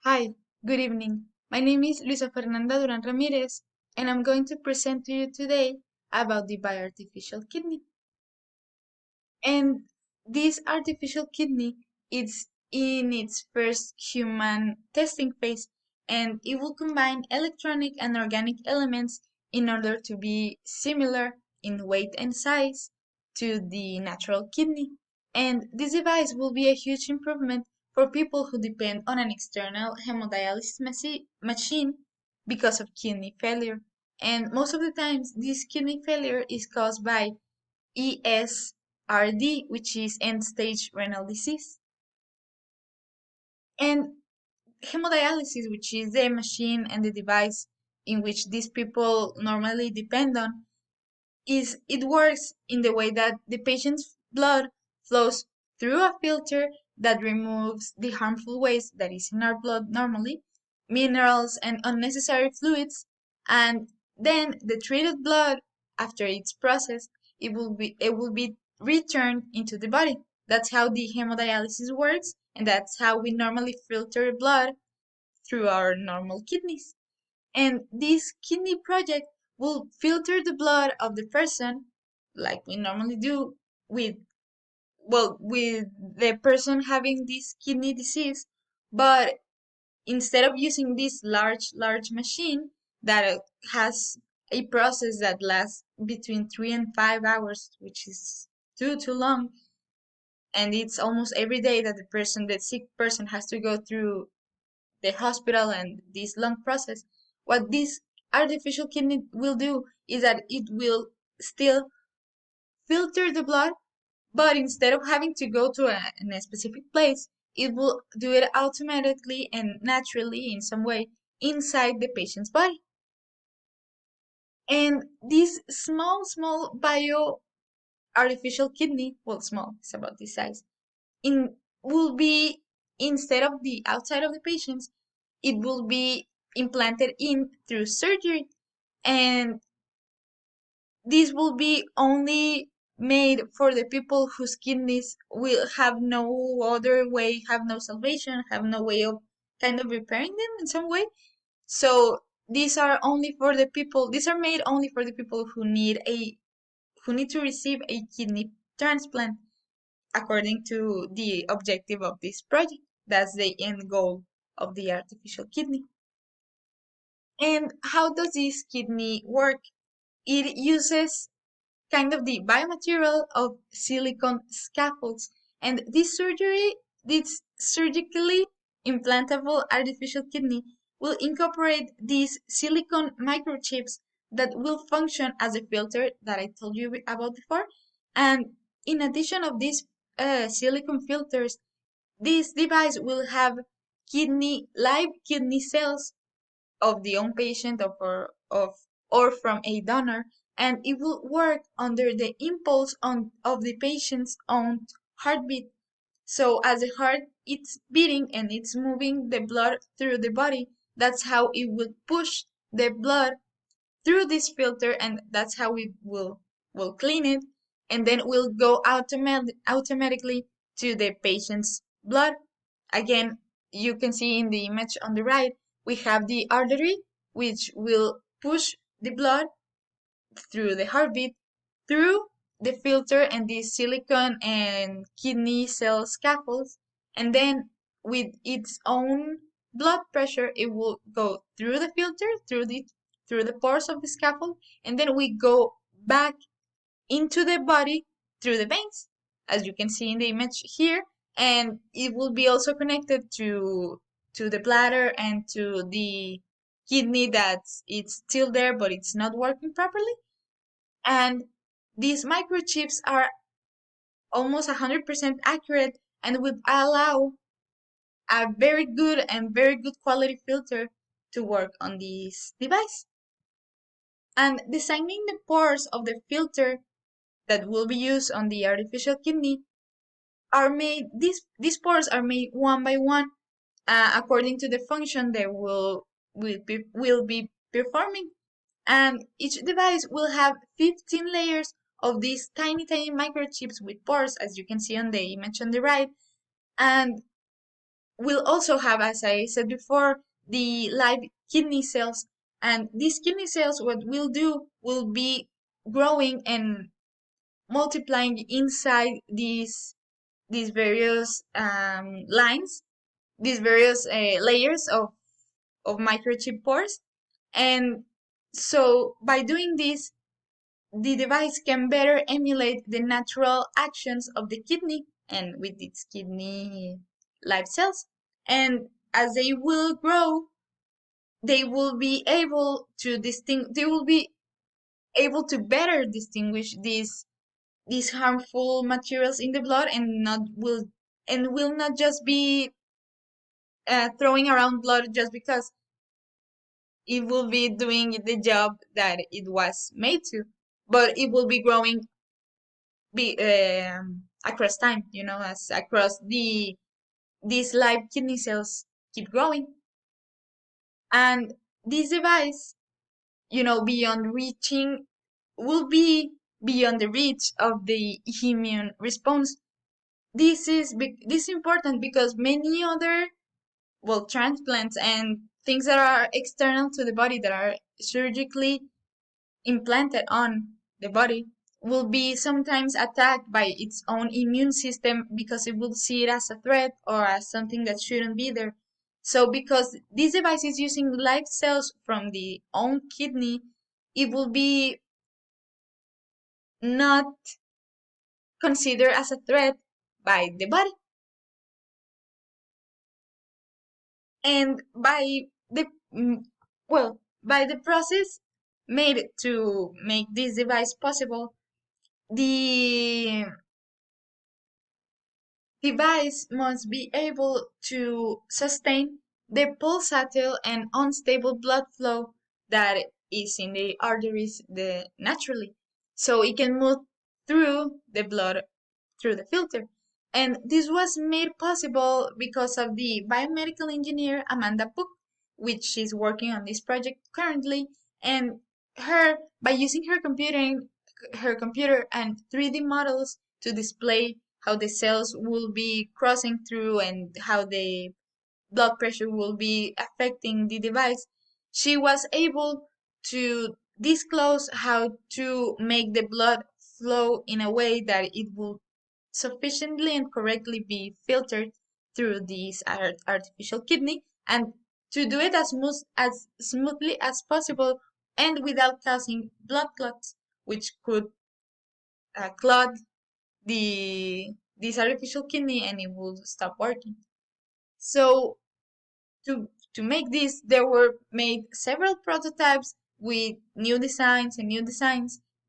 Hi, good evening. My name is Luisa Fernanda Duran Ramirez, and I'm going to present to you today about the bioartificial kidney. And this artificial kidney is in its first human testing phase, and it will combine electronic and organic elements in order to be similar in weight and size to the natural kidney. And this device will be a huge improvement for people who depend on an external hemodialysis machine because of kidney failure. And most of the times, this kidney failure is caused by ESRD, which is end stage renal disease. And hemodialysis, which is the machine and the device in which these people normally depend on, is it works in the way that the patient's blood flows through a filter that removes the harmful waste that is in our blood normally, minerals and unnecessary fluids, and then the treated blood, after it's processed, it will be returned into the body. That's how the hemodialysis works, and that's how we normally filter blood through our normal kidneys. And this kidney project will filter the blood of the person like we normally do with with the person having this kidney disease, but instead of using this large machine that has a process that lasts between 3 and 5 hours, which is too long, and it's almost every day that the sick person has to go through the hospital and this long process. What this artificial kidney will do is that it will still filter the blood, but instead of having to go to a specific place, it will do it automatically and naturally in some way inside the patient's body. And this small bio artificial kidney, well, small, it's about this size, in will be, instead of the outside of the patients, it will be implanted in through surgery, and this will be only made for the people whose kidneys will have no other way, have no salvation, have no way of kind of repairing them in some way. So these are made only for the people who need to receive a kidney transplant according to the objective of this project. That's the end goal of the artificial kidney. And how does this kidney work? It uses kind of the biomaterial of silicon scaffolds. And this surgically implantable artificial kidney will incorporate these silicon microchips that will function as a filter that I told you about before. And in addition of these silicon filters, this device will have live kidney cells of the own patient or from a donor, and it will work under the impulse of the patient's own heartbeat. So as the heart it's beating and it's moving the blood through the body, that's how it will push the blood through this filter, and that's how we will clean it, and then will go automatically to the patient's blood. Again, you can see in the image on the right, we have the artery which will push the blood through the heartbeat through the filter and the silicon and kidney cell scaffolds, and then with its own blood pressure it will go through the filter, through the pores of the scaffold, and then we go back into the body through the veins, as you can see in the image here. And it will be also connected to the bladder and to the kidney that's it's still there but it's not working properly. And these microchips are almost 100% accurate and would allow a very good quality filter to work on this device. And designing the pores of the filter that will be used on the artificial kidney are made, these pores are made one by one according to the function they will be performing. And each device will have 15 layers of these tiny microchips with pores, as you can see on the image on the right. And will also have, as I said before, the live kidney cells. And these kidney cells, what will do will be growing and multiplying inside these various lines, these various layers of microchip pores. And so by doing this, the device can better emulate the natural actions of the kidney and with its kidney live cells. And as they will grow, they will be able to better distinguish these harmful materials in the blood, and will not just be throwing around blood just because it will be doing the job that it was made to, but it will be growing across time, as across these live kidney cells keep growing. And this device, beyond reaching, will be beyond the reach of the immune response. This is important because many other, well, transplants and things that are external to the body that are surgically implanted on the body will be sometimes attacked by its own immune system because it will see it as a threat or as something that shouldn't be there. So because this device is using live cells from the own kidney, it will be not considered as a threat by the body. And the mm, by the process made to make this device possible, the device must be able to sustain the pulsatile and unstable blood flow that is in the arteries naturally. So it can move through the blood through the filter. And this was made possible because of the biomedical engineer Amanda Pook, which is working on this project currently. And by using her computer and 3D models to display how the cells will be crossing through and how the blood pressure will be affecting the device, she was able to disclose how to make the blood flow in a way that it will sufficiently and correctly be filtered through this artificial kidney, and to do it as smoothly as possible and without causing blood clots, which could clot this artificial kidney and it will stop working. So to make this, there were made several prototypes with new designs,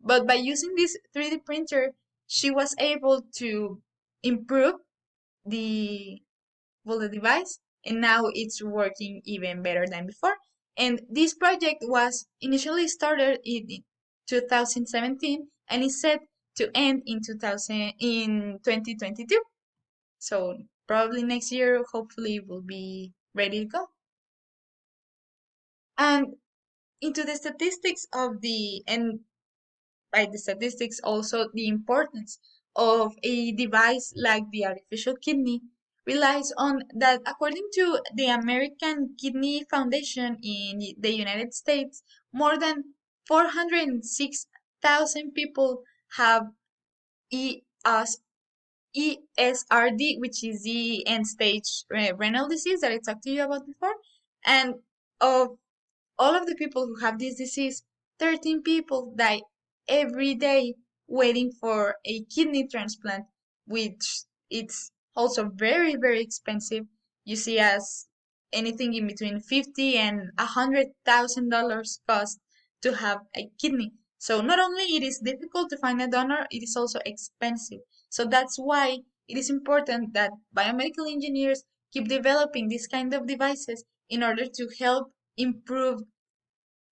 but by using this 3D printer, she was able to improve the the device, and now it's working even better than before. And this project was initially started in 2017 and is set to end in 2022. So probably next year, hopefully, will be ready to go. And into the statistics of and by the statistics also the importance of a device like the artificial kidney relies on that. According to the American Kidney Foundation in the United States, more than 406,000 people have ES, ESRD, which is the end stage renal disease that I talked to you about before. And of all of the people who have this disease, 13 people die every day waiting for a kidney transplant, which it's also very, very expensive. You see, as anything in between 50 and $100,000 cost to have a kidney. So not only it is difficult to find a donor, it is also expensive. So that's why it is important that biomedical engineers keep developing these kind of devices in order to help improve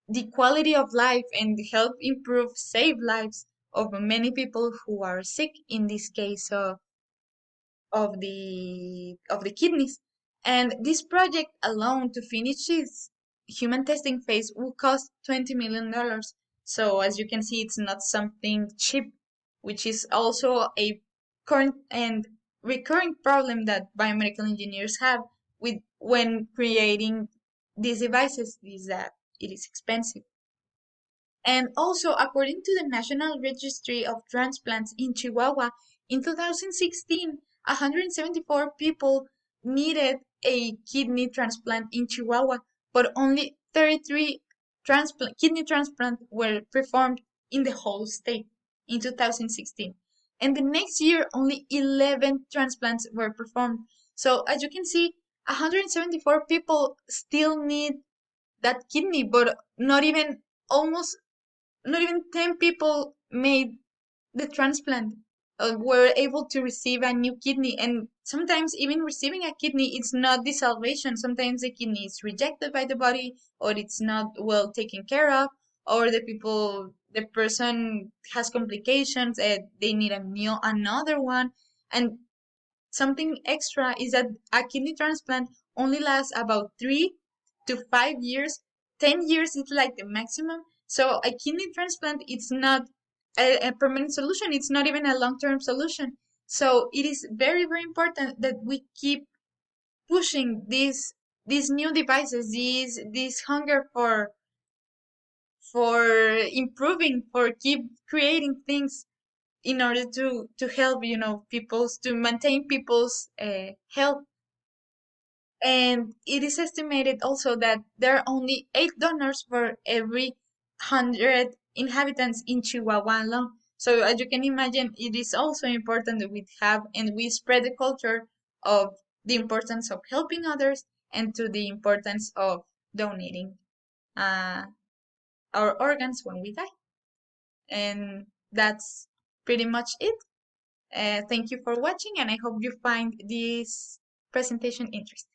the quality of life and help improve save lives of many people who are sick, in this case of the kidneys. And this project alone to finish its human testing phase will cost $20 million. So as you can see, it's not something cheap, which is also a current and recurring problem that biomedical engineers have, with when creating these devices is that it is expensive. And also, according to the National Registry of Transplants in Chihuahua, in 2016, 174 people needed a kidney transplant in Chihuahua, but only 33 kidney transplants were performed in the whole state in 2016. And the next year, only 11 transplants were performed. So, as you can see, 174 people still need that kidney, but almost not even 10 people made the transplant, were able to receive a new kidney. And sometimes even receiving a kidney, it's not the salvation. Sometimes the kidney is rejected by the body, or it's not well taken care of, or the person has complications and they need another one. And something extra is that a kidney transplant only lasts about 3 to 5 years. 10 years is like the maximum. So a kidney transplant, it's not a permanent solution. It's not even a long-term solution. So it is very, very important that we keep pushing these new devices, this hunger for improving, for keep creating things in order to help people's to maintain people's health. And it is estimated also that there are only 8 donors for every 100 inhabitants in Chihuahua alone. So as you can imagine, it is also important that we have and we spread the culture of the importance of helping others and to the importance of donating uh, our organs when we die. And that's pretty much it. Thank you for watching, and I hope you find this presentation interesting.